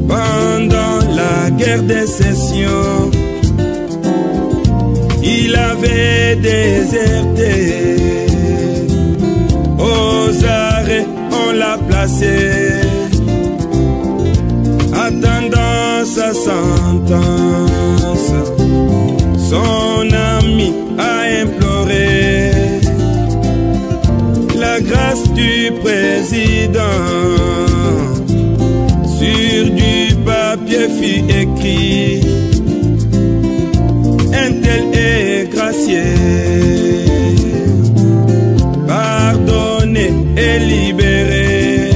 Pendant la guerre des Sécessions, il avait déserté. Aux arrêts, on l'a placé, attendant sa sentence. Son ami a imploré la grâce du président. Sur du papier fut écrit: un tel est gracié, pardonné et libéré.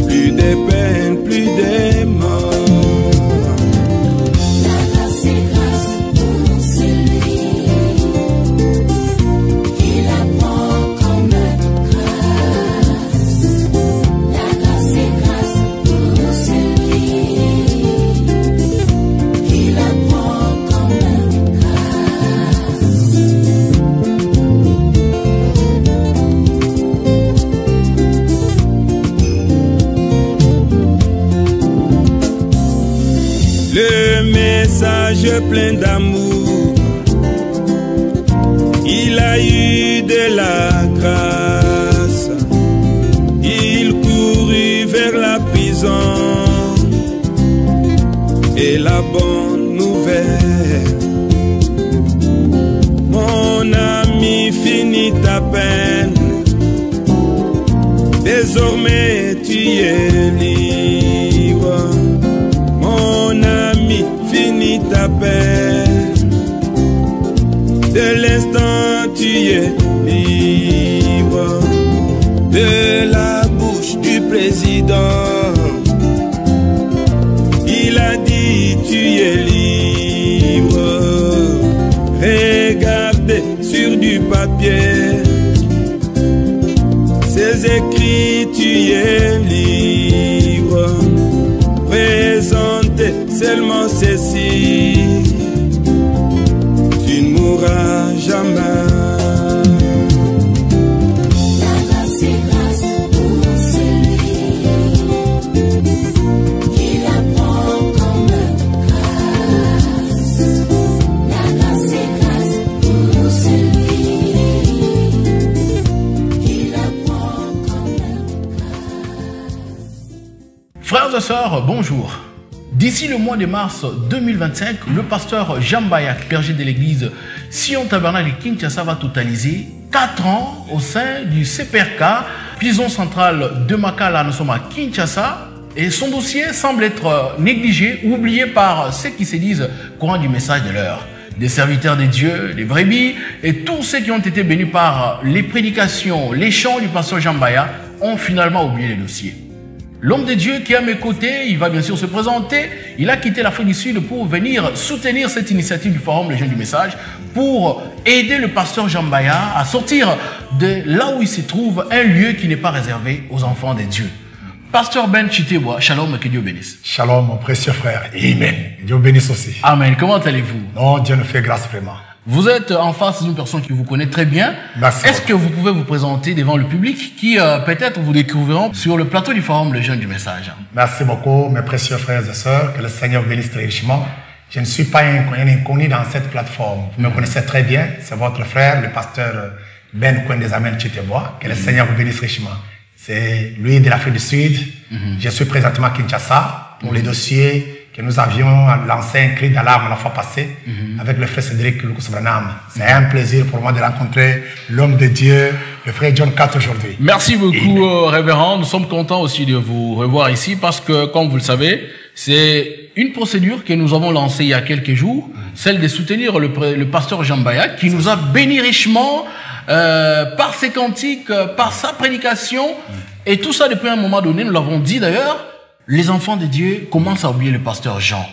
Plus de peine, plus de mort. Le message plein d'amour, il a eu de la grâce. Il courut vers la prison et la bonne nouvelle. Mon ami finit ta peine, désormais tu es libre. Mon ami finit ta peine, de l'instant tu es libre. De la bouche du président, il a dit tu es libre. Regardez sur du papier, ces écrits tu es libre. Présentez seulement ceci, tu ne mourras jamais. La grâce est grâce pour celui qui la prend comme grâce. La grâce est grâce pour celui qui la prend comme grâce. Frères et sœurs, bonjour. D'ici le mois de mars 2025, le pasteur Jambaya, clergé de l'église Sion Tabernacle de Kinshasa, va totaliser 4 ans au sein du CPRK, prison centrale de Makala. Nous sommes à Kinshasa et son dossier semble être négligé ou oublié par ceux qui se disent courant du message de l'heure. Des serviteurs de Dieu, des brebis et tous ceux qui ont été bénis par les prédications, les chants du pasteur Jambaya ont finalement oublié le dossier. L'homme de Dieu qui est à mes côtés, il va bien sûr se présenter. Il a quitté l'Afrique du Sud pour venir soutenir cette initiative du Forum Les Jeunes du Message pour aider le pasteur Jambaya à sortir de là où il se trouve, un lieu qui n'est pas réservé aux enfants de Dieu. Pasteur Ben Chitebois, shalom, que Dieu bénisse. Shalom, mon précieux frère. Amen. Dieu bénisse aussi. Amen. Comment allez-vous? Non, Dieu nous fait grâce vraiment. Vous êtes en face d'une personne qui vous connaît très bien. Est-ce que vous pouvez vous présenter devant le public qui peut-être vous découvriront sur le plateau du Forum Les Jeunes du Message? Merci beaucoup, mes précieux frères et sœurs. Que le Seigneur bénisse très richement. Je ne suis pas un inconnu dans cette plateforme. Vous me connaissez très bien. C'est votre frère, le pasteur Ben Kwendezamen Chitebois. Que le Seigneur vous bénisse richement. C'est lui de l'Afrique du Sud. Je suis présentement à Kinshasa pour les dossiers que nous avions lancé un cri d'alarme la fois passée avec le frère Cédric Lukusabranam. C'est un plaisir pour moi de rencontrer l'homme de Dieu, le frère John Cat aujourd'hui. Merci beaucoup, révérend. Nous sommes contents aussi de vous revoir ici parce que, comme vous le savez, C'est une procédure que nous avons lancée il y a quelques jours, celle de soutenir le pasteur Jambaya, qui nous a béni richement par ses cantiques, par sa prédication, et tout ça depuis un moment donné, nous l'avons dit d'ailleurs, les enfants de Dieu commencent à oublier le pasteur Jean,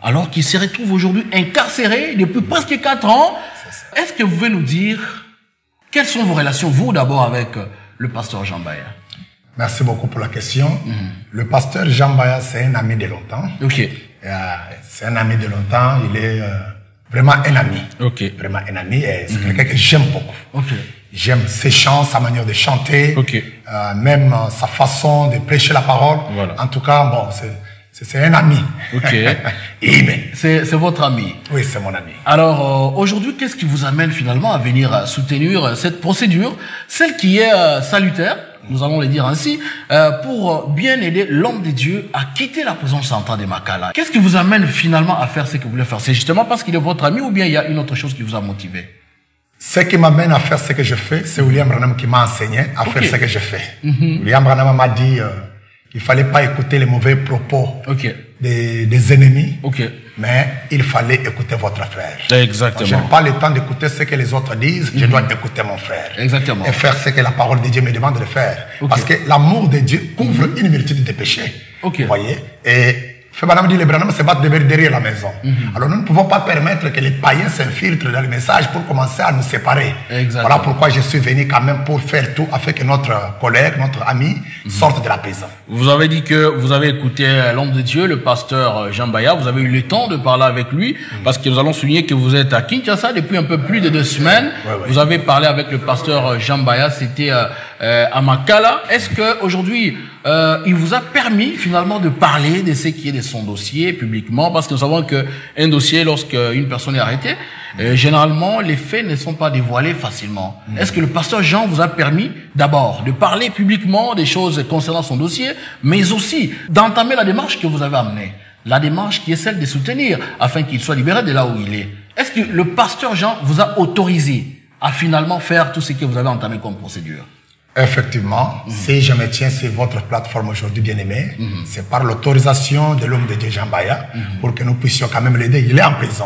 alors qu'il se retrouve aujourd'hui incarcéré depuis presque 4 ans. Est-ce que vous pouvez nous dire quelles sont vos relations, vous d'abord, avec le pasteur Jambaya? Merci beaucoup pour la question. Le pasteur Jambaya, c'est un ami de longtemps. Ok. C'est un ami de longtemps. Il est vraiment un ami. Ok. Vraiment un ami. Et c'est quelqu'un que j'aime beaucoup. Ok. J'aime ses chants, sa manière de chanter. Ok. Même sa façon de prêcher la parole. Voilà. En tout cas, bon, c'est un ami. Ok. C'est votre ami. Oui, c'est mon ami. Alors, aujourd'hui, qu'est-ce qui vous amène finalement à venir soutenir cette procédure, celle qui est salutaire, nous allons le dire ainsi, pour bien aider l'homme de Dieu à quitter la prison centrale de Makala? Qu'est-ce qui vous amène finalement à faire ce que vous voulez faire? C'est justement parce qu'il est votre ami ou bien il y a une autre chose qui vous a motivé? Ce qui m'amène à faire ce que je fais, c'est William Branham qui m'a enseigné à faire ce que je fais. William Branham m'a dit qu'il fallait pas écouter les mauvais propos des ennemis, mais il fallait écouter votre frère. Exactement. Je n'ai pas le temps d'écouter ce que les autres disent, je dois écouter mon frère. Exactement. Et faire ce que la parole de Dieu me demande de faire. Parce que l'amour de Dieu couvre une multitude de péchés. Vous voyez? Et Fébranam dit, les Branham se battent derrière la maison. Alors nous ne pouvons pas permettre que les païens s'infiltrent dans le message pour commencer à nous séparer. Voilà pourquoi je suis venu quand même pour faire tout afin que notre collègue, notre ami sorte de la prison. Vous avez dit que vous avez écouté l'homme de Dieu, le pasteur Jambaya. Vous avez eu le temps de parler avec lui parce que nous allons souligner que vous êtes à Kinshasa depuis un peu plus de 2 semaines. Vous avez parlé avec le pasteur Jambaya, c'était à Makala. Est-ce que aujourd'hui il vous a permis finalement de parler de ce qui est de son dossier publiquement, parce que nous savons qu'un dossier, lorsqu'une personne est arrêtée, généralement les faits ne sont pas dévoilés facilement. Est-ce que le pasteur Jean vous a permis d'abord de parler publiquement des choses concernant son dossier, mais aussi d'entamer la démarche que vous avez amenée, la démarche qui est celle de soutenir afin qu'il soit libéré de là où il est? Est-ce que le pasteur Jean vous a autorisé à finalement faire tout ce que vous avez entamé comme procédure? Effectivement, si je me tiens sur votre plateforme aujourd'hui, bien aimé, c'est par l'autorisation de l'homme de Dieu Jambaya pour que nous puissions quand même l'aider. Il est en prison.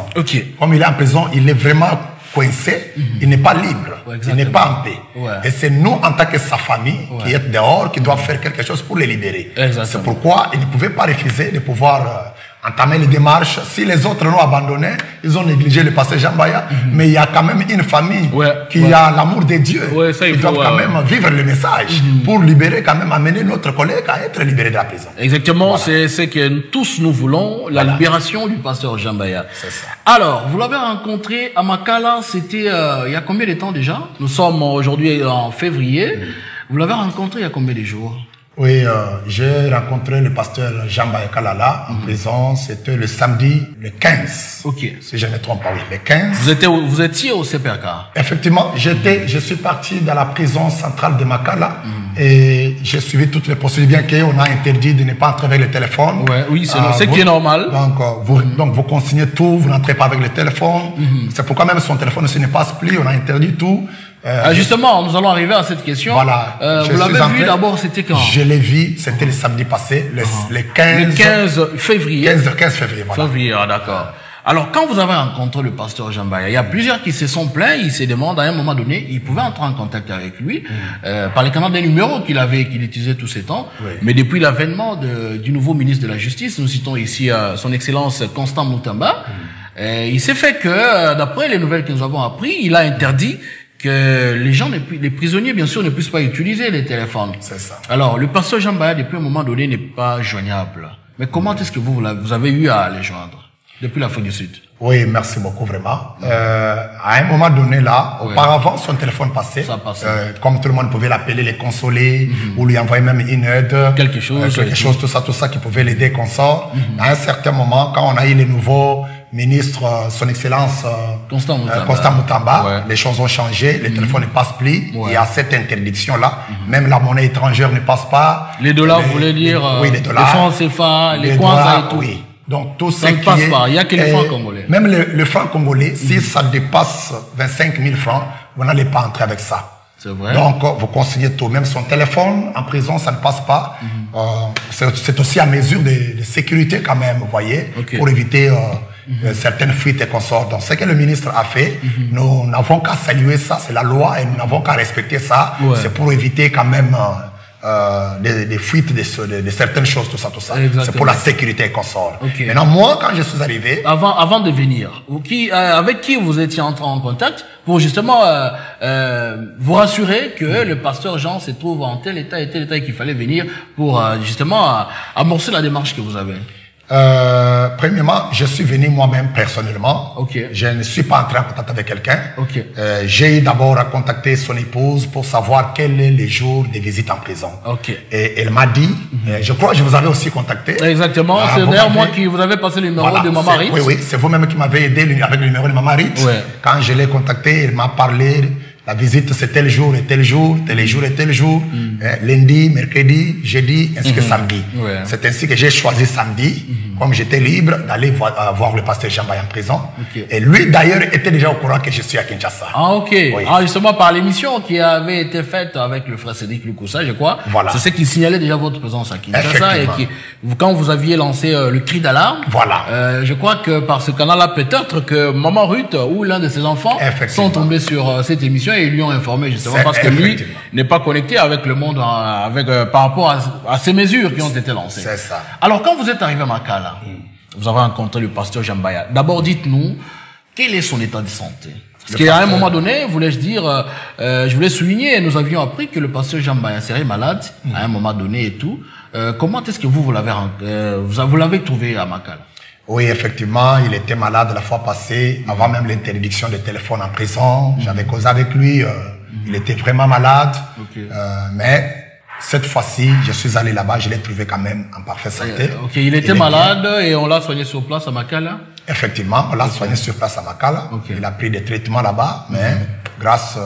Comme il est en prison, il est vraiment coincé, il n'est pas libre, il n'est pas en paix. Et c'est nous, en tant que sa famille, qui est dehors, qui doivent faire quelque chose pour les libérer. C'est pourquoi il ne pouvait pas refuser de pouvoir entamer les démarches. Si les autres l'ont abandonné, ils ont négligé le pasteur Jambaya, mais il y a quand même une famille qui a l'amour de Dieu. Ils doivent quand même vivre le message pour libérer, quand même amener notre collègue à être libéré de la prison. Exactement, c'est ce que tous nous voulons, la libération du pasteur Jambaya. C'est ça. Alors, vous l'avez rencontré à Makala, c'était il y a combien de temps déjà? Nous sommes aujourd'hui en février. Vous l'avez rencontré il y a combien de jours? Oui, j'ai rencontré le pasteur Jambaya Kalala en prison, c'était le samedi, le 15. Si je ne me trompe pas, oui, le 15. Vous étiez au CPRK? Effectivement, je suis parti dans la prison centrale de Makala et j'ai suivi toutes les procédures, bien qu'on a interdit de ne pas entrer avec le téléphone. Oui, c'est ce qui est normal. Donc, vous consignez tout, vous n'entrez pas avec le téléphone. C'est pourquoi même son téléphone ne passe plus, on a interdit tout. Justement, nous allons arriver à cette question. Voilà. Vous l'avez vu d'abord, c'était quand? Je l'ai vu, c'était le samedi passé, le 15... Le 15 février. 15 février, voilà. Février, d'accord. Alors, quand vous avez rencontré le pasteur Jambaya, il y a plusieurs qui se sont plaints, ils se demandent à un moment donné, ils pouvaient entrer en contact avec lui, par les canaux des numéros qu'il utilisait tous ces temps. Mais depuis l'avènement du nouveau ministre de la Justice, nous citons ici son Excellence Constant Moutamba, il s'est fait que, d'après les nouvelles que nous avons apprises, il a interdit que les prisonniers, bien sûr, ne puissent pas utiliser les téléphones. C'est ça. Alors, le pasteur Jambaya, depuis un moment donné, n'est pas joignable. Mais comment est-ce que vous avez eu à les joindre depuis l'Afrique du Sud? Oui, merci beaucoup, vraiment. À un moment donné, là, auparavant, son téléphone passait. Ça passait. Comme tout le monde pouvait l'appeler, les consoler, ou lui envoyer même une aide. Quelque chose, tout ça qui pouvait l'aider, qu'on sort. À un certain moment, quand on a eu les nouveaux ministres, son Excellence Constant Moutamba, les choses ont changé, les téléphones ne passent plus. Il y a cette interdiction-là. Même la monnaie étrangère ne passe pas. Les dollars, vous voulez dire les dollars. Les francs CFA, les kwanza et tout. Oui. Donc, tout ça ne passe pas. Il n'y a que les francs congolais. Même le franc congolais, si ça dépasse 25 000 francs, vous n'allez pas entrer avec ça. C'est vrai. Donc, vous consignez tout. Même son téléphone, en prison, ça ne passe pas. C'est aussi à mesure de sécurité quand même, vous voyez, pour éviter certaines fuites et consorts. Donc, ce que le ministre a fait, nous n'avons qu'à saluer ça, c'est la loi, et nous n'avons qu'à respecter ça. C'est pour éviter quand même des fuites de certaines choses, tout ça. C'est pour la sécurité et consorts. Maintenant, moi, quand je suis arrivé... Avant de venir, avec qui vous étiez entré en contact pour justement vous rassurer que le pasteur Jean se trouve en tel état et tel état et qu'il fallait venir pour justement amorcer la démarche que vous avez? Premièrement, je suis venu moi-même personnellement. Je ne suis pas entré en contact avec quelqu'un. J'ai d'abord contacté son épouse pour savoir quel est le jour des visites en prison. Et elle m'a dit, je crois que je vous avais aussi contacté. Exactement, c'est d'ailleurs moi qui vous avais passé le numéro de Maman Rit. Oui, c'est vous-même qui m'avez aidé avec le numéro de Maman Rit. Quand je l'ai contacté, elle m'a parlé. La visite, c'est tel jour et tel jour, tel jour et tel jour, lundi, mercredi, jeudi, ainsi que samedi. C'est ainsi que j'ai choisi samedi, comme j'étais libre, d'aller voir le pasteur Jean Mbaya en prison. Et lui, d'ailleurs, était déjà au courant que je suis à Kinshasa. Justement, par l'émission qui avait été faite avec le frère Cédric Lukoussa, je crois, c'est ce qui signalait déjà votre présence à Kinshasa. Et quand vous aviez lancé le cri d'alarme, je crois que par ce canal-là, peut-être que Maman Ruth ou l'un de ses enfants sont tombés sur cette émission et ils lui ont informé justement parce que lui n'est pas connecté avec le monde par rapport à ces mesures qui ont été lancées. C'est ça. Alors quand vous êtes arrivé à Makala, vous avez rencontré le pasteur Jean Mbaya. D'abord dites-nous, quel est son état de santé? Parce qu'à un moment donné, voulais-je dire, je voulais souligner, nous avions appris que le pasteur Jean Mbaya serait malade à un moment donné et tout. Comment est-ce que vous l'avez trouvé à Makala? Oui, effectivement, il était malade la fois passée, avant même l'interdiction des téléphones en prison. J'avais causé avec lui, il était vraiment malade. Mais cette fois-ci, je suis allé là-bas, je l'ai trouvé quand même en parfaite santé. Il était malade et on l'a soigné sur place à Makala? Effectivement, on l'a soigné sur place à Makala. Il a pris des traitements là-bas, mais grâce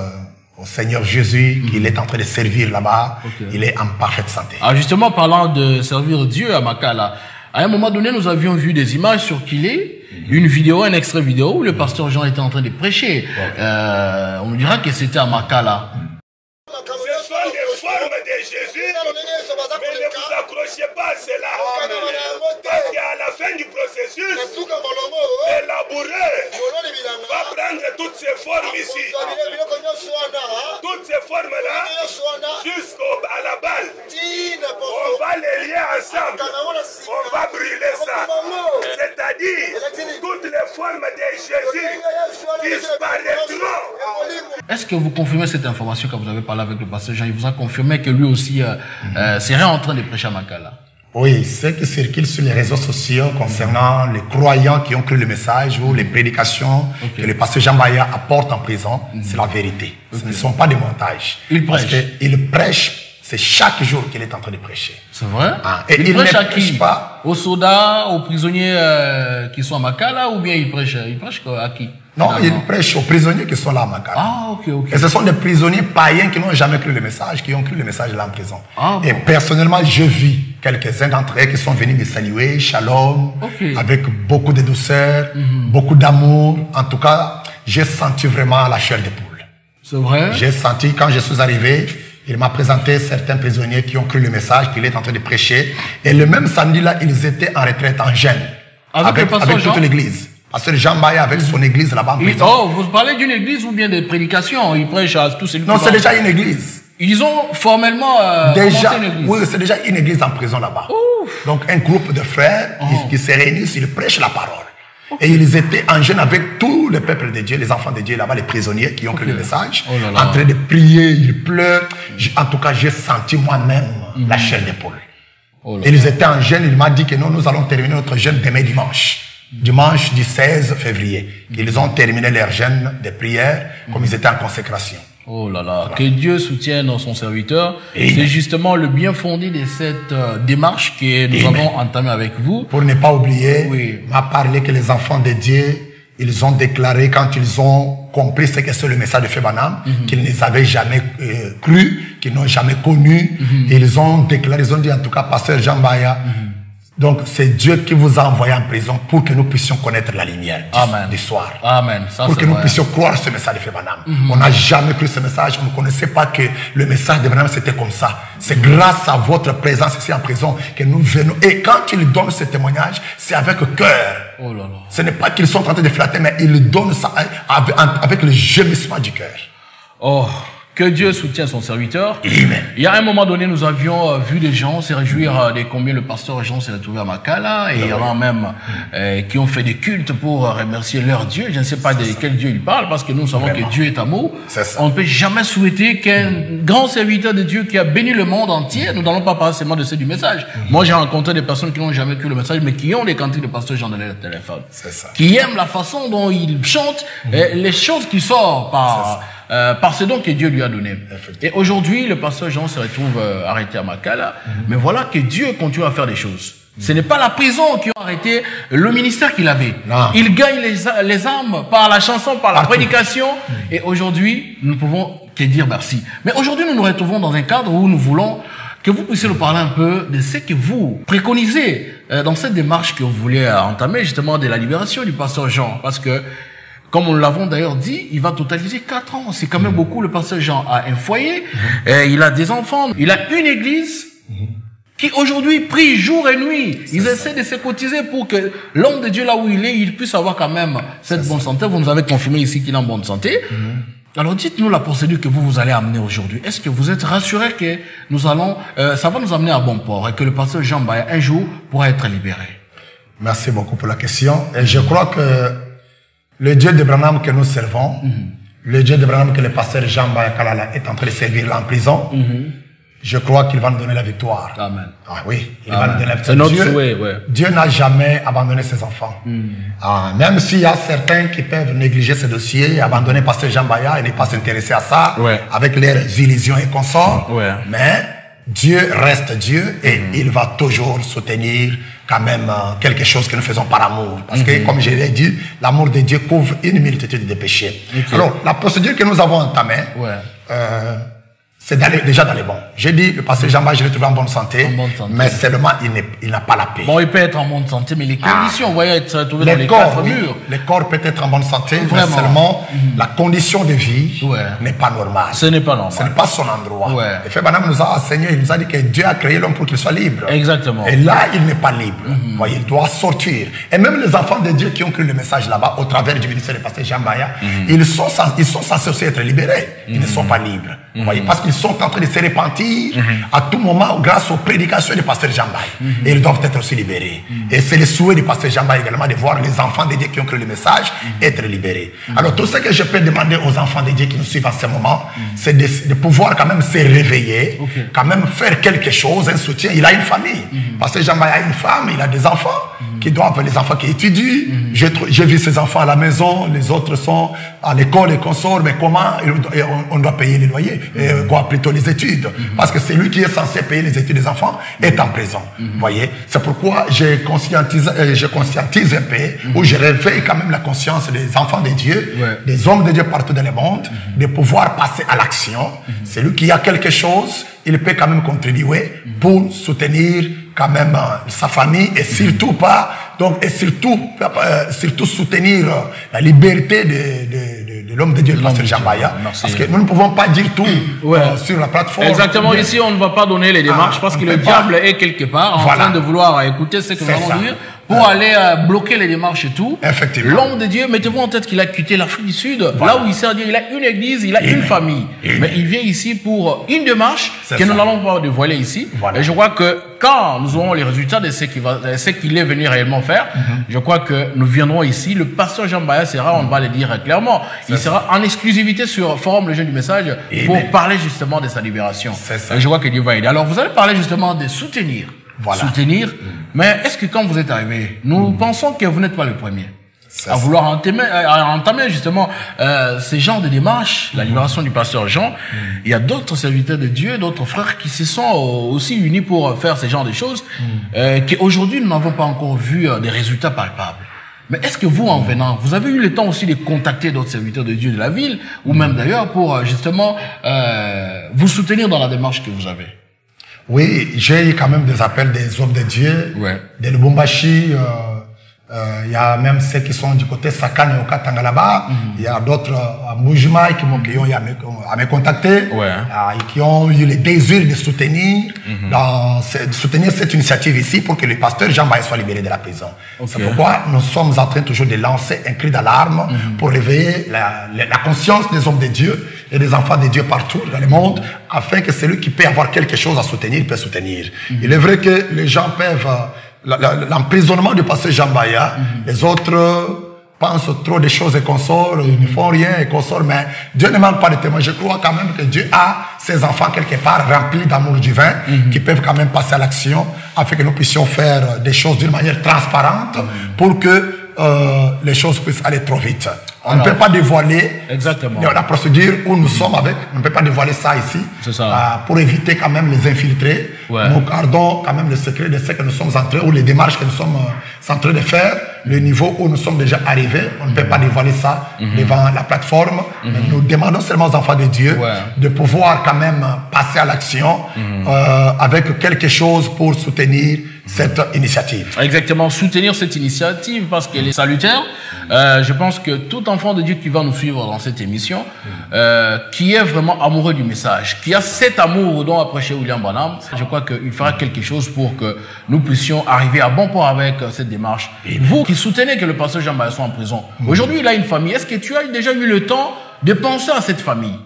au Seigneur Jésus, qu'il est en train de servir là-bas, il est en parfaite santé. Alors justement, parlant de servir Dieu à Makala, à un moment donné, nous avions vu des images sur Kilé, une vidéo, un extrait vidéo où le pasteur Jean était en train de prêcher. On nous dira que c'était à Makala. Ce sont les formes de Jésus, mais ne vous accrochez pas à cela. Parce qu'à la fin du processus, l'élaboureur va prendre toutes ces formes ici. Toutes ces formes-là, jusqu'à la balle. On va les lier ensemble. On va brûler ça. C'est-à-dire, toutes les formes de Jésus disparaîtront. Est-ce que vous confirmez cette information quand vous avez parlé avec le pasteur Jean? Il vous a confirmé que lui aussi serait en train de prêcher à Makala? Oui, ce qui circule sur les réseaux sociaux concernant les croyants qui ont cru le message ou les prédications que le pasteur Jean Mbaya apporte en prison, c'est la vérité. Ce ne sont pas des montages. Il prêche. Parce qu'il prêche, c'est chaque jour qu'il est en train de prêcher. C'est vrai? Et il prêche ne à qui? pas aux soldats, aux prisonniers qui sont à Makala, ou bien il prêche à qui? Non, il prêche aux prisonniers qui sont là à Makala. Et ce sont des prisonniers païens qui n'ont jamais cru le message, qui ont cru le message là en prison. Et personnellement, je vis quelques-uns d'entre eux qui sont venus me saluer, shalom, avec beaucoup de douceur, beaucoup d'amour. En tout cas, j'ai senti vraiment la chair des poules. C'est vrai? J'ai senti, quand je suis arrivé, il m'a présenté certains prisonniers qui ont cru le message qu'il est en train de prêcher. Et le même samedi-là, ils étaient en retraite, en jeûne. Avec toute l'église. Pasteur Jean Mbaya avec son église là-bas en prison. Oh, vous parlez d'une église ou bien de prédications? Il prêche à tous ces... Non, c'est déjà une église. Ils ont formellement déjà, une église. Oui, c'est déjà une église en prison là-bas. Donc un groupe de frères qui se réunissent, ils prêchent la parole. Et ils étaient en jeûne avec tout le peuple de Dieu, les enfants de Dieu là-bas, les prisonniers qui ont cru le message, en train de prier, ils pleurent. En tout cas, j'ai senti moi-même la chair des poules. Et ils étaient en jeûne, il m'a dit que nous allons terminer notre jeûne demain dimanche. Dimanche du 16 février. Ils ont terminé leur jeûne de prière comme ils étaient en consécration. Oh là là, que Dieu soutienne son serviteur. C'est justement le bien fondé de cette démarche que nous avons entamée avec vous. Pour ne pas oublier, il m'a parlé que les enfants de Dieu, ils ont déclaré quand ils ont compris ce que c'est le message de Fébanam, qu'ils ne les avaient jamais cru, qu'ils n'ont jamais connu. Et ils ont déclaré, ils ont dit en tout cas, pasteur Jean Mbaya, Donc, c'est Dieu qui vous a envoyé en prison pour que nous puissions connaître la lumière du soir. Amen. Ça, pour que nous puissions croire ce message de Frère Branham. On n'a jamais cru ce message. On ne connaissait pas que le message de Branham c'était comme ça. C'est grâce à votre présence ici en prison que nous venons. Et quand il donne ce témoignage, c'est avec cœur. Oh là là. Ce n'est pas qu'ils sont en train de flatter, mais ils donnent ça avec le gémissement du cœur. Oh. Que Dieu soutienne son serviteur. Amen. Il y a un moment donné, nous avions vu des gens se réjouir de combien le pasteur Jean s'est retrouvé à Makala. Et il y en a même qui ont fait des cultes pour remercier leur Dieu. Je ne sais pas de quel Dieu il parle, parce que nous savons que Dieu est amour. On ne peut jamais souhaiter qu'un grand serviteur de Dieu qui a béni le monde entier, nous n'allons pas parler seulement de ceux du message. Moi, j'ai rencontré des personnes qui n'ont jamais cru le message, mais qui ont des cantiques de pasteur Jean dans leur téléphone. Qui aiment la façon dont il chante, les choses qui sortent par ce don que Dieu lui a donné. Et aujourd'hui, le pasteur Jean se retrouve arrêté à Makala. Mais voilà que Dieu continue à faire des choses. Ce n'est pas la prison qui a arrêté le ministère qu'il avait. Non. Il gagne les âmes par la chanson, par la prédication. Et aujourd'hui, nous ne pouvons que dire merci. Mais aujourd'hui, nous nous retrouvons dans un cadre où nous voulons que vous puissiez nous parler un peu de ce que vous préconisez dans cette démarche que vous voulez entamer, justement, de la libération du pasteur Jean. Parce que comme nous l'avons d'ailleurs dit, il va totaliser 4 ans. C'est quand même beaucoup. Le pasteur Jean a un foyer, il a des enfants, il a une église qui aujourd'hui prie jour et nuit. Ils essaient de se cotiser pour que l'homme de Dieu, là où il est, il puisse avoir quand même cette bonne santé. Vous nous avez confirmé ici qu'il est en bonne santé. Alors dites-nous la procédure que vous allez amener aujourd'hui. Est-ce que vous êtes rassuré que nous allons, ça va nous amener à bon port et que le pasteur Jean Mbaya un jour pourra être libéré? Merci beaucoup pour la question. Et je crois que le Dieu de Branham que nous servons, le Dieu de Branham que le pasteur Jean Mbaya Kalala est en train de servir là en prison, je crois qu'il va nous donner la victoire. Amen. Ah oui, il va nous donner la victoire. C'est notre souhait, ouais. Dieu n'a jamais abandonné ses enfants. Même s'il y a certains qui peuvent négliger ce dossier, abandonner pasteur Jean Mbaya et ne pas s'intéresser à ça, avec leurs illusions et consorts, mais Dieu reste Dieu et il va toujours soutenir quand même quelque chose que nous faisons par amour. Parce que, comme je l'ai dit, l'amour de Dieu couvre une multitude de péchés. Alors, la procédure que nous avons entamée, c'est déjà dans les bons. J'ai dit, le pasteur Jean-Mbaya, je l'ai trouvé en bonne santé, mais seulement il n'a pas la paix. Bon, il peut être en bonne santé, mais les conditions, vous voyez, être trouvé dans les 4 murs. Le corps peut être en bonne santé, mais seulement la condition de vie n'est pas normale. Ce n'est pas normal. Ce n'est pas son endroit. Le Frère Branham nous a enseigné, il nous a dit que Dieu a créé l'homme pour qu'il soit libre. Exactement. Et là, il n'est pas libre. Vous voyez, il doit sortir. Et même les enfants de Dieu qui ont cru le message là-bas, au travers du ministère du pasteur Jean-Mbaya, ils sont censés aussi être libérés. Ils ne sont pas libres. Vous voyez, parce qu'ils sont en train de se repentir à tout moment grâce aux prédications du pasteur Jean-Mbaya. Et ils doivent être aussi libérés. Et c'est le souhait du pasteur Jean-Mbaya également de voir les enfants de Dieu qui ont cru le message être libérés. Alors tout ce que je peux demander aux enfants de Dieu qui nous suivent en ce moment, c'est de pouvoir quand même se réveiller, quand même faire quelque chose, un soutien. Il a une famille. Pasteur Jean-Mbaya a une femme, il a des enfants qui doivent, les enfants qui étudient. J'ai vu ces enfants à la maison, les autres sont à l'école et consorts, mais comment on doit payer les loyers, quoi plutôt les études, parce que c'est lui qui est censé payer les études des enfants est en prison. Voyez, c'est pourquoi je conscientise un peu, où je réveille quand même la conscience des enfants de Dieu, des hommes de Dieu partout dans le monde, de pouvoir passer à l'action. C'est lui qui a quelque chose, il peut quand même contribuer pour soutenir quand même sa famille et surtout pas, donc, et surtout soutenir la liberté de l'homme de Dieu, le pasteur Jean-Mbaya. Parce que nous ne pouvons pas dire tout sur la plateforme. Exactement, ici on ne va pas donner les démarches parce que le diable est quelque part en train de vouloir écouter ce que nous allons dire pour aller bloquer les démarches et tout. Effectivement. L'homme de Dieu, mettez-vous en tête qu'il a quitté l'Afrique du Sud, là où il sert Dieu, il a une église, il a une famille. Mais il vient ici pour une démarche que nous n'allons pas dévoiler ici. Et je crois que quand nous aurons les résultats de ce qu'il est venu réellement faire, je crois que nous viendrons ici. Le pasteur Jean-Mbaya sera, on va le dire clairement, il sera en exclusivité sur Forum Le Jeune du Message pour parler justement de sa libération. Et je crois que Dieu va aider. Alors vous allez parler justement de soutenir. Soutenir. Mais est-ce que quand vous êtes arrivé, nous pensons que vous n'êtes pas le premier à vouloir entamer justement ces genres de démarches, la libération du pasteur Jean. Il y a d'autres serviteurs de Dieu, d'autres frères qui se sont aussi unis pour faire ce genre de choses, qu'aujourd'hui nous n'avons pas encore vu des résultats palpables. Mais est-ce que vous, en venant, vous avez eu le temps aussi de contacter d'autres serviteurs de Dieu de la ville, ou même d'ailleurs pour justement vous soutenir dans la démarche que vous avez? Oui, j'ai eu quand même des appels des hommes de Dieu, de Lubumbashi. Il y a même ceux qui sont du côté Sakane et Okatanga là-bas. Il y a d'autres à Moujima qui m'ont à me contacter, qui ont eu le désir de soutenir, de soutenir cette initiative ici pour que le pasteur Jean Mbaye soit libéré de la prison. C'est pourquoi nous sommes en train toujours de lancer un cri d'alarme pour réveiller la conscience des hommes de Dieu et des enfants de Dieu partout dans le monde, afin que celui qui peut avoir quelque chose à soutenir peut soutenir. Il est vrai que les gens peuvent... L'emprisonnement du pasteur Jean Mbaye, les autres pensent trop des choses et consortent, ils ne font rien et consortent, mais Dieu ne manque pas de témoins. Je crois quand même que Dieu a ses enfants quelque part remplis d'amour divin qui peuvent quand même passer à l'action afin que nous puissions faire des choses d'une manière transparente pour que les choses puissent aller trop vite. On ne peut pas dévoiler la procédure où nous sommes avec. On ne peut pas dévoiler ça ici. Pour éviter quand même les infiltrés. Nous gardons quand même le secret de ce que nous sommes en train, ou les démarches que nous sommes en train de faire, le niveau où nous sommes déjà arrivés. On ne peut pas dévoiler ça devant la plateforme. Mais nous demandons seulement aux enfants de Dieu de pouvoir quand même passer à l'action avec quelque chose pour soutenir cette initiative. Exactement, soutenir cette initiative parce qu'elle est salutaire. Je pense que tout enfant de Dieu qui va nous suivre dans cette émission, qui est vraiment amoureux du message, qui a cet amour dont a prêché William Branham, je crois qu'il fera quelque chose pour que nous puissions arriver à bon port avec cette démarche. Et vous qui soutenez que le pasteur Jean Mbaye soit en prison, aujourd'hui il a une famille, est-ce que tu as déjà eu le temps de penser à cette famille?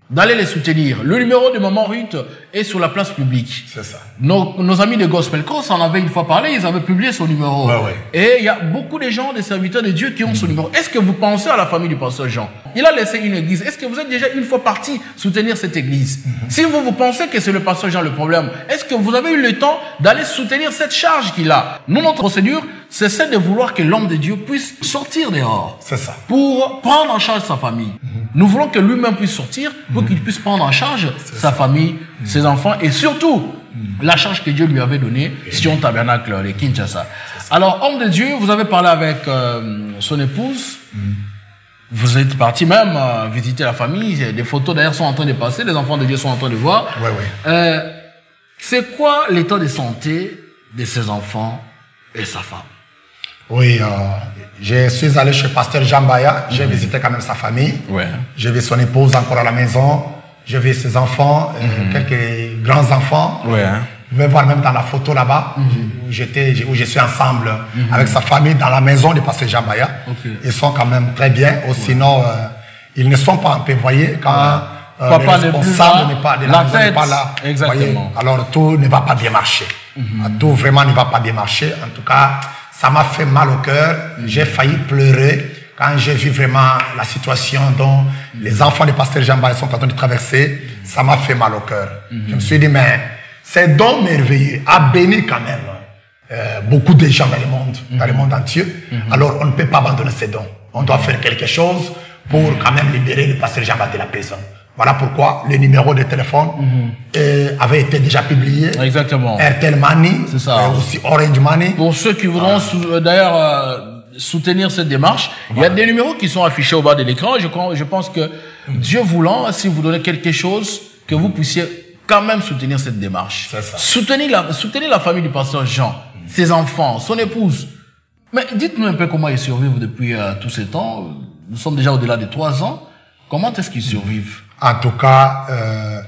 D'aller les soutenir. Le numéro de Maman Ruth est sur la place publique. C'est ça. Nos amis de Gospel Cross en avaient une fois parlé, ils avaient publié son numéro. Et il y a beaucoup de gens, des serviteurs de Dieu qui ont son numéro. Est-ce que vous pensez à la famille du pasteur Jean? Il a laissé une église. Est-ce que vous êtes déjà une fois parti soutenir cette église? Si vous pensez que c'est le pasteur Jean le problème, est-ce que vous avez eu le temps d'aller soutenir cette charge qu'il a? Nous, notre procédure, c'est celle de vouloir que l'homme de Dieu puisse sortir dehors. C'est ça. Pour prendre en charge sa famille. Nous voulons que lui-même puisse sortir pour qu'il puisse prendre en charge sa famille, ses enfants et surtout la charge que Dieu lui avait donnée Sion Tabernacle de Kinshasa. Alors, homme de Dieu, vous avez parlé avec son épouse. Vous êtes parti même visiter la famille. Des photos d'ailleurs sont en train de passer. Les enfants de Dieu sont en train de voir. C'est quoi l'état de santé de ses enfants et sa femme? Oui, je suis allé chez pasteur Jean Mbaye, j'ai visité quand même sa famille, j'ai vu son épouse encore à la maison, j'ai vu ses enfants, quelques grands-enfants. Vous pouvez voir même dans la photo là-bas, où je suis ensemble avec sa famille dans la maison du pasteur Jean Mbaye. Ils sont quand même très bien, ou sinon ils ne sont pas un peu, voyez, quand le responsable n'est pas de la maison, n'est pas là. Exactement. Alors tout ne va pas bien marcher. Tout vraiment ne va pas bien marcher. En tout cas, ça m'a fait mal au cœur. J'ai failli pleurer quand j'ai vu vraiment la situation dont les enfants du pasteur Jean Mbaye sont en train de traverser. Ça m'a fait mal au cœur. Je me suis dit, mais c'est don merveilleux, a béni quand même beaucoup de gens dans le monde entier. Alors on ne peut pas abandonner ces dons. On doit faire quelque chose pour quand même libérer le pasteur Jean Mbaye de la prison. Voilà pourquoi le numéro de téléphone avait été déjà publié. Exactement. Airtel Money, aussi Orange Money. Pour ceux qui voudront d'ailleurs soutenir cette démarche, il y a des numéros qui sont affichés au bas de l'écran. Je pense que Dieu voulant, si vous donnez quelque chose, que vous puissiez quand même soutenir cette démarche. Soutenez la famille du pasteur Jean, ses enfants, son épouse. Mais dites-nous un peu comment ils survivent depuis tous ces temps. Nous sommes déjà au-delà de 3 ans. Comment est-ce qu'ils survivent? En tout cas,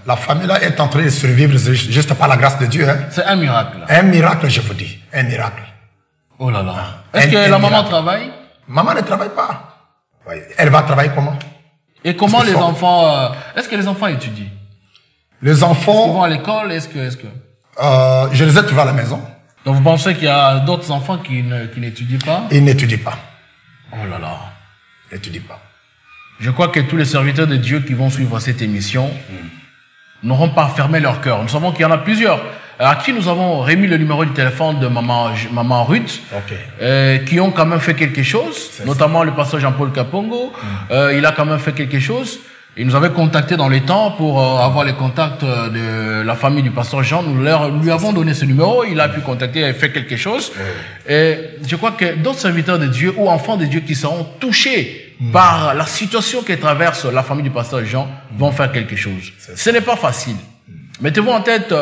la famille là est en train de survivre juste par la grâce de Dieu. C'est un miracle. Un miracle, je vous dis. Un miracle. Oh là là. Est-ce que la maman travaille? Maman ne travaille pas. Elle va travailler comment? Et comment les enfants... est-ce que les enfants étudient? Les enfants... Est-ce qu'ils vont à l'école? Je les ai trouvés à la maison. Donc vous pensez qu'il y a d'autres enfants qui n'étudient pas? Ils n'étudient pas. Oh là là. Ils n'étudient pas. Je crois que tous les serviteurs de Dieu qui vont suivre cette émission n'auront pas fermé leur cœur. Nous savons qu'il y en a plusieurs à qui nous avons remis le numéro de téléphone de Maman Ruth, qui ont quand même fait quelque chose, notamment le pasteur Jean-Paul Kapongo. Il a quand même fait quelque chose. Il nous avait contacté dans les temps pour avoir les contacts de la famille du pasteur Jean. Nous lui avons donné ce numéro. Il a pu contacter et fait quelque chose. Et je crois que d'autres serviteurs de Dieu ou enfants de Dieu qui seront touchés par la situation que traverse la famille du pasteur Jean vont faire quelque chose. Ce n'est pas facile. Mettez-vous en tête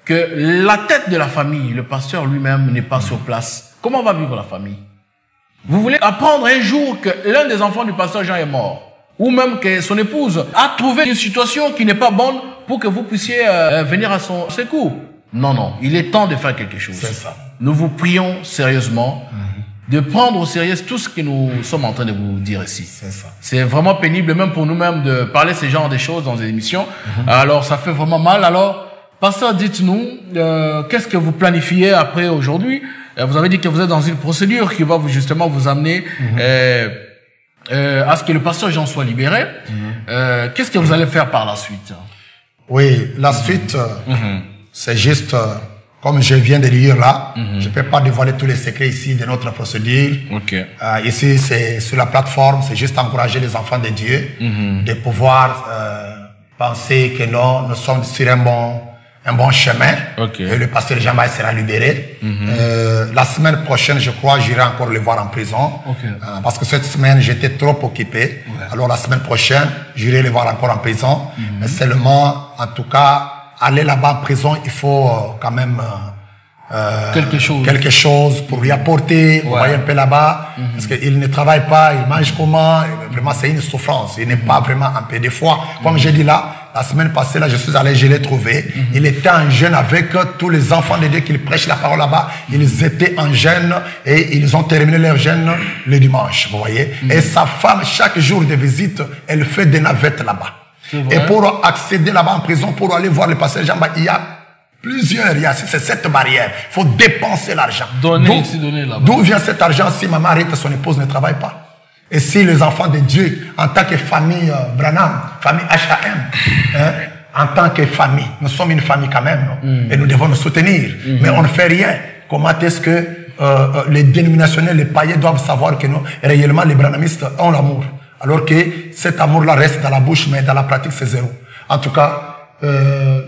que la tête de la famille, le pasteur lui-même, n'est pas sur place, comment va vivre la famille? Vous voulez apprendre un jour que l'un des enfants du pasteur Jean est mort, ou même que son épouse a trouvé une situation qui n'est pas bonne pour que vous puissiez venir à son secours. Non, non, il est temps de faire quelque chose. C'est ça. Nous vous prions sérieusement de prendre au sérieux tout ce que nous sommes en train de vous dire ici. C'est ça. C'est vraiment pénible, même pour nous-mêmes, de parler ce genre de choses dans des émissions. Alors, ça fait vraiment mal. Alors, pasteur, dites-nous, qu'est-ce que vous planifiez après aujourd'hui? Vous avez dit que vous êtes dans une procédure qui va justement vous amener à ce que le pasteur Jean soit libéré. Qu'est-ce que vous allez faire par la suite? Oui, la suite, c'est juste, comme je viens de lire là, je ne peux pas dévoiler tous les secrets ici de notre procédure. Ici, c'est sur la plateforme, c'est juste encourager les enfants de Dieu de pouvoir penser que nous sommes sur un bon chemin. Et le pasteur Jean-Baye sera libéré. La semaine prochaine, je crois, j'irai encore le voir en prison. Parce que cette semaine, j'étais trop occupé. Alors la semaine prochaine, j'irai le voir encore en prison. Mais seulement, en tout cas, aller là-bas en prison, il faut quand même quelque chose pour lui apporter. Vous voyez un peu là-bas, parce qu'il ne travaille pas, il mange comment. Vraiment, c'est une souffrance. Il n'est pas vraiment un peu. Des fois, comme j'ai dit là, la semaine passée, là, je suis allé, je l'ai trouvé. Il était en jeûne avec tous les enfants de Dieu qui prêchent la parole là-bas. Ils étaient en jeûne et ils ont terminé leur jeûne le dimanche, vous voyez. Et sa femme, chaque jour de visite, elle fait des navettes là-bas. Et pour accéder là-bas en prison, pour aller voir le pasteur Jean-Baye, il y a plusieurs, c'est cette barrière. Il faut dépenser l'argent. Donner ici, donner là-bas. D'où vient cet argent si maman arrête, son épouse ne travaille pas? Et si les enfants de Dieu, en tant que famille Branham, famille HAM, en tant que famille, nous sommes une famille quand même, et nous devons nous soutenir, mais on ne fait rien. Comment est-ce que les dénominationnels, les païens doivent savoir que nous, réellement, les branhamistes ont l'amour, alors que cet amour-là reste dans la bouche, mais dans la pratique, c'est zéro. En tout cas,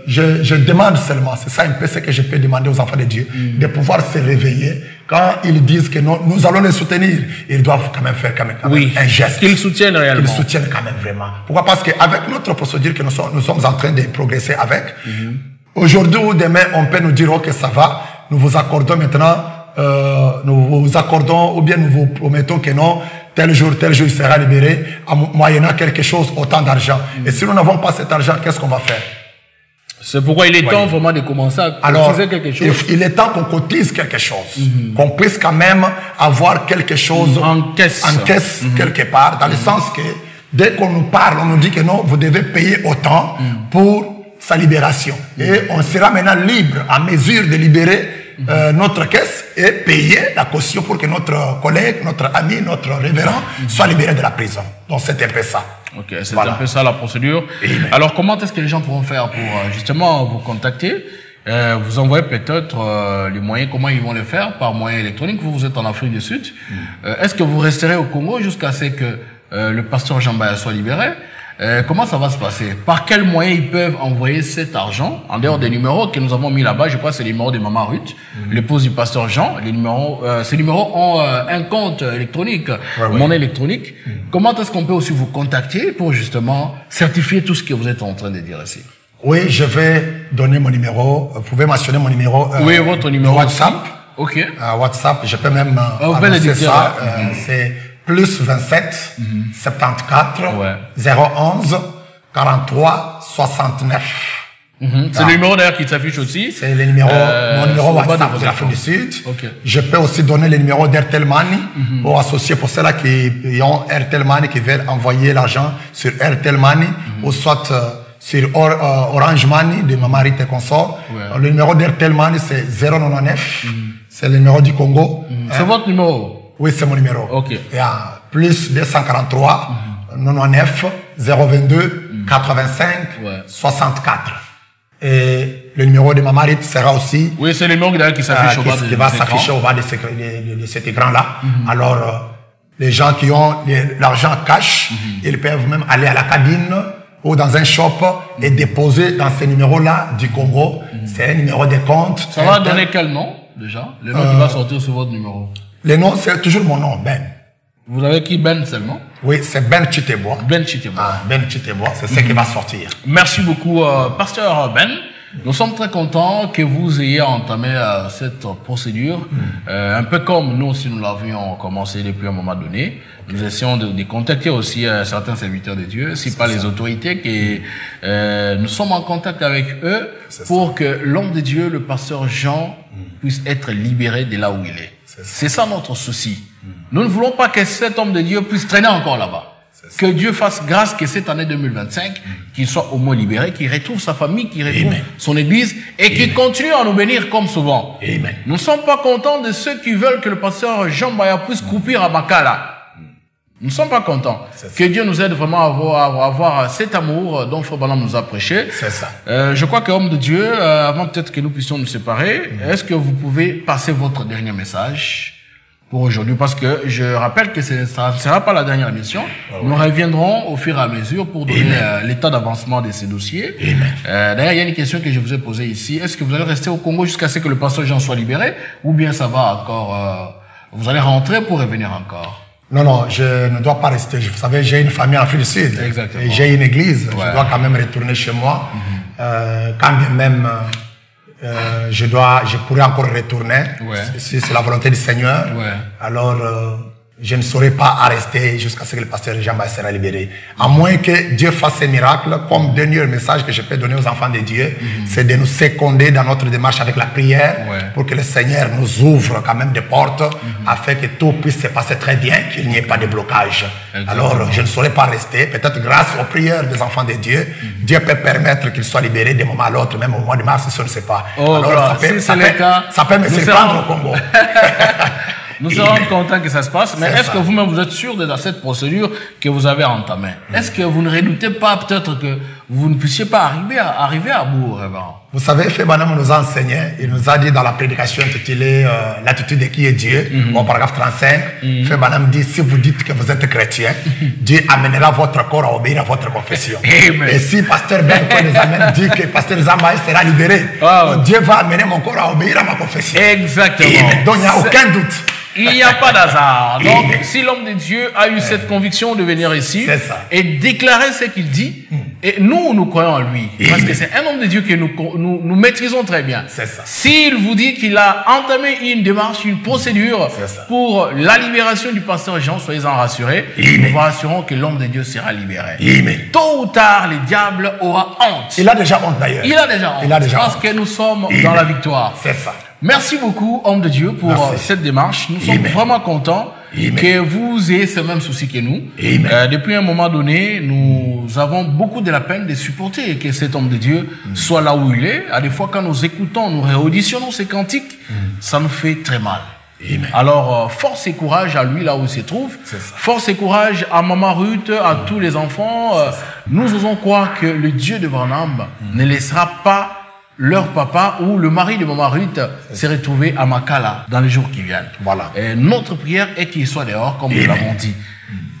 je demande seulement, c'est ça un peu ce que je peux demander aux enfants de Dieu, de pouvoir se réveiller. Quand ils disent que nous allons les soutenir, ils doivent quand même faire un geste. Qu'ils soutiennent réellement. Qu'ils soutiennent quand même vraiment. Pourquoi? Parce qu'avec notre procédure que nous sommes en train de progresser avec, aujourd'hui ou demain, on peut nous dire, ok, ça va, nous vous accordons maintenant, nous vous accordons, ou bien nous vous promettons que non, tel jour, il sera libéré, en moyennant quelque chose, autant d'argent. Et si nous n'avons pas cet argent, qu'est-ce qu'on va faire? C'est pourquoi il est temps vraiment de commencer à cotiser quelque chose. Il est temps qu'on cotise quelque chose. Qu'on puisse quand même avoir quelque chose en caisse quelque part. Dans le sens que dès qu'on nous parle, on nous dit que non, vous devez payer autant pour sa libération. Et on sera maintenant libre, à mesure de libérer notre caisse et payer la caution pour que notre collègue, notre ami, notre révérend soit libéré de la prison. Donc c'est un peu ça. Ok, c'est un peu ça la procédure. Alors comment est-ce que les gens pourront faire pour justement vous contacter? Vous envoyez peut-être les moyens, comment ils vont le faire par moyen électronique. Vous êtes en Afrique du Sud. Est-ce que vous resterez au Congo jusqu'à ce que le pasteur Jean-Baye soit libéré? Comment ça va se passer? Par quels moyens ils peuvent envoyer cet argent en dehors des numéros que nous avons mis là-bas? Je crois que c'est les numéros de Maman Ruth, l'épouse du pasteur Jean. Ces numéros ont un compte électronique, monnaie électronique. Comment est-ce qu'on peut aussi vous contacter pour justement certifier tout ce que vous êtes en train de dire ici? Oui, je vais donner mon numéro. Vous pouvez mentionner mon numéro. Oui, votre numéro WhatsApp. Ok. WhatsApp, je peux même annoncer ça. C'est plus 27 74 011 43 69. C'est le numéro d'ailleurs qui s'affiche aussi. C'est le numéro, mon numéro WhatsApp de l'Afrique du Sud. Je peux aussi donner le numéro d'Airtel Money pour associer pour ceux-là qui ont Airtel Money, qui veulent envoyer l'argent sur Airtel Money ou soit sur Orange Money de Maman Rite et Consort. Le numéro d'Airtel Money c'est 099. C'est le numéro du Congo. C'est votre numéro? Oui, c'est mon numéro. Et à plus 243 99 022 85 64. Et le numéro de Maman Rite sera aussi... Oui, c'est le numéro qui s'affiche au bas de qui va s'afficher au bas de cet écran-là. Alors, les gens qui ont l'argent cash, ils peuvent même aller à la cabine ou dans un shop et déposer dans ce numéro-là du Congo. C'est un numéro de compte. Ça va donner quel nom, déjà? Le nom qui va sortir sur votre numéro? Le nom, c'est toujours mon nom, Ben. Vous avez qui, Ben, seulement? Oui, c'est Ben Chitebois. Ben Chitebois. Ben Chitebois, c'est ce qui va sortir. Merci beaucoup, pasteur Ben. Nous sommes très contents que vous ayez entamé cette procédure, un peu comme nous aussi nous l'avions commencé depuis un moment donné. Nous essayons de contacter aussi certains serviteurs de Dieu, si pas les autorités, que nous sommes en contact avec eux pour que l'homme de Dieu, le pasteur Jean, puisse être libéré de là où il est. C'est ça notre souci. Nous ne voulons pas que cet homme de Dieu puisse traîner encore là-bas. Que Dieu fasse grâce que cette année 2025, qu'il soit au moins libéré, qu'il retrouve sa famille, qu'il retrouve son église et qu'il continue à nous bénir comme souvent. Amen. Nous ne sommes pas contents de ceux qui veulent que le pasteur Jean Mbaya puisse croupir à Makala. Nous ne sommes pas contents. Que Dieu nous aide vraiment à avoir cet amour dont Frère Branham nous a prêché. C'est ça. Je crois qu'homme de Dieu, avant peut-être que nous puissions nous séparer, est-ce que vous pouvez passer votre dernier message pour aujourd'hui, parce que je rappelle que ça ne sera pas la dernière émission. Nous reviendrons au fur et à mesure pour donner l'état d'avancement de ces dossiers. D'ailleurs, il y a une question que je vous ai posée ici. Est-ce que vous allez rester au Congo jusqu'à ce que le pasteur Jean soit libéré, ou bien ça va encore, vous allez rentrer pour revenir encore? Non, non, je ne dois pas rester. Vous savez, j'ai une famille en Afrique du Sud. Exactement. Et j'ai une église. Je dois quand même retourner chez moi. Quand bien même... je pourrais encore retourner si c'est la volonté du Seigneur. Alors, je ne saurais pas rester jusqu'à ce que le pasteur Jean Mbaya sera libéré. À moins que Dieu fasse un miracle, comme dernier message que je peux donner aux enfants de Dieu, c'est de nous seconder dans notre démarche avec la prière pour que le Seigneur nous ouvre quand même des portes afin que tout puisse se passer très bien, qu'il n'y ait pas de blocage. Alors, je ne saurais pas rester. Peut-être grâce aux prières des enfants de Dieu, Dieu peut permettre qu'il soit libéré d'un moment à l'autre, même au mois de mars, si on ne sait pas. Alors, ça peut me surprendre au Congo. Nous serons contents que ça se passe, mais est-ce que vous-même vous êtes sûr de cette procédure que vous avez entamée? Est-ce que vous ne redoutez pas peut-être que vous ne puissiez pas arriver à bout, Révérend? Vous savez, Frère Branham nous a enseigné, il nous a dit dans la prédication intitulée L'attitude de qui est Dieu, au paragraphe 35, Frère Branham dit, si vous dites que vous êtes chrétien, Dieu amènera votre corps à obéir à votre confession. Et si Pasteur Ben Koué dit que Pasteur Jean Mbaya sera libéré, Dieu va amener mon corps à obéir à ma confession. Exactement. Donc il n'y a aucun doute. Il n'y a pas d'hasard. Donc, si l'homme de Dieu a eu cette conviction de venir ici et déclarer ce qu'il dit, et nous croyons en lui. Parce que c'est un homme de Dieu que nous maîtrisons très bien. S'il vous dit qu'il a entamé une démarche, une procédure pour la libération du pasteur Jean, soyez-en rassurés, nous vous rassurons que l'homme de Dieu sera libéré. Tôt ou tard, le diable aura honte. Il a déjà honte d'ailleurs. Il a déjà honte. Parce que nous sommes dans la victoire. C'est ça. Merci beaucoup, homme de Dieu, pour cette démarche. Nous sommes vraiment contents que vous ayez ce même souci que nous. Depuis un moment donné, nous avons beaucoup de la peine de supporter que cet homme de Dieu soit là où il est. À des fois, quand nous écoutons, nous réauditionnons ses cantiques, ça nous fait très mal. Alors, force et courage à lui là où il se trouve. Force et courage à Maman Ruth, à tous les enfants. Nous osons croire que le Dieu de Branham ne laissera pas leur papa ou le mari de Maman Ruth s'est retrouvé à Makala dans les jours qui viennent. Et notre prière est qu'il soit dehors, comme nous l'avons dit.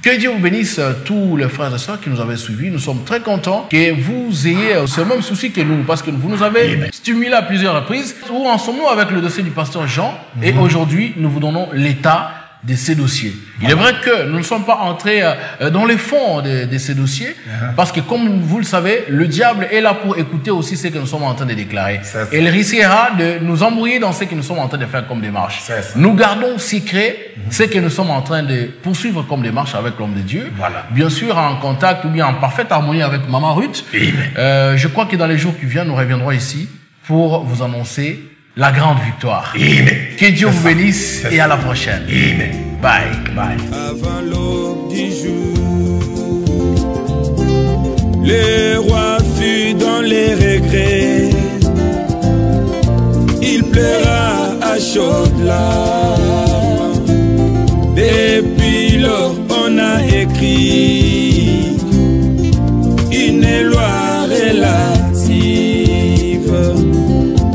Que Dieu vous bénisse tous les frères et sœurs qui nous avaient suivis. Nous sommes très contents que vous ayez ce même souci que nous, parce que vous nous avez stimulé à plusieurs reprises. Où en sommes-nous avec le dossier du pasteur Jean? Et aujourd'hui, nous vous donnons l'état de ces dossiers. Il est vrai que nous ne sommes pas entrés dans les fonds de ces dossiers, parce que comme vous le savez, le diable est là pour écouter aussi ce que nous sommes en train de déclarer. Et il risquera de nous embrouiller dans ce que nous sommes en train de faire comme démarche. Nous gardons secret ce que nous sommes en train de poursuivre comme démarche avec l'homme de Dieu. Bien sûr, en contact ou bien en parfaite harmonie avec Maman Ruth. Je crois que dans les jours qui viennent, nous reviendrons ici pour vous annoncer la grande victoire. Que Dieu vous bénisse et à la prochaine. Bye. Bye. Avant l'aube du jour, le roi fut dans les regrets. Il pleura à chaudes larmes. Depuis lors, on a écrit une loi relative.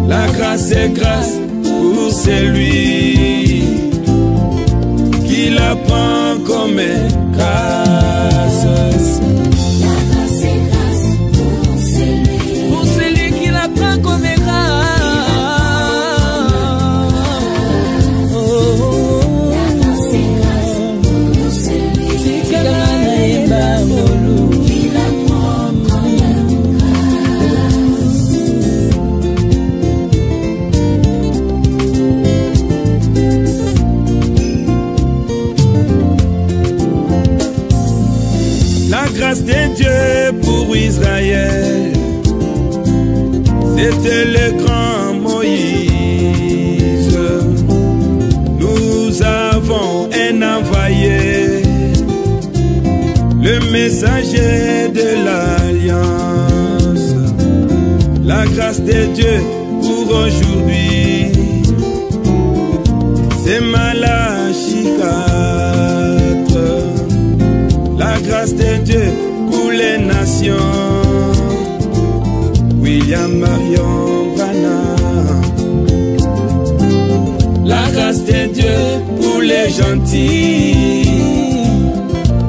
La grâce est grâce pour celui qui la prend comme grâce. La grâce est grâce pour celui qui la prend comme grâce. La grâce est grâce pour celui qui la prend comme grâce. Israël. C'était le grand Moïse. Nous avons un envoyé, le messager de l'Alliance. La grâce de Dieu pour aujourd'hui, c'est Malachie 4. La grâce de Dieu pour les nations, William Marion Branham. La grâce de Dieu pour les gentils,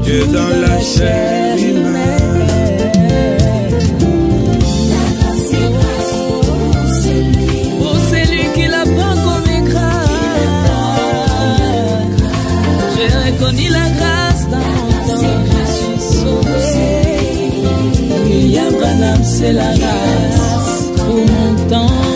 Dieu dans la chair humaine. Pour celui qui l'a pas comme grâce, j'ai reconnu la grâce dans mon temps, je suis sauvé. William Branham, c'est la grâce pour mon temps.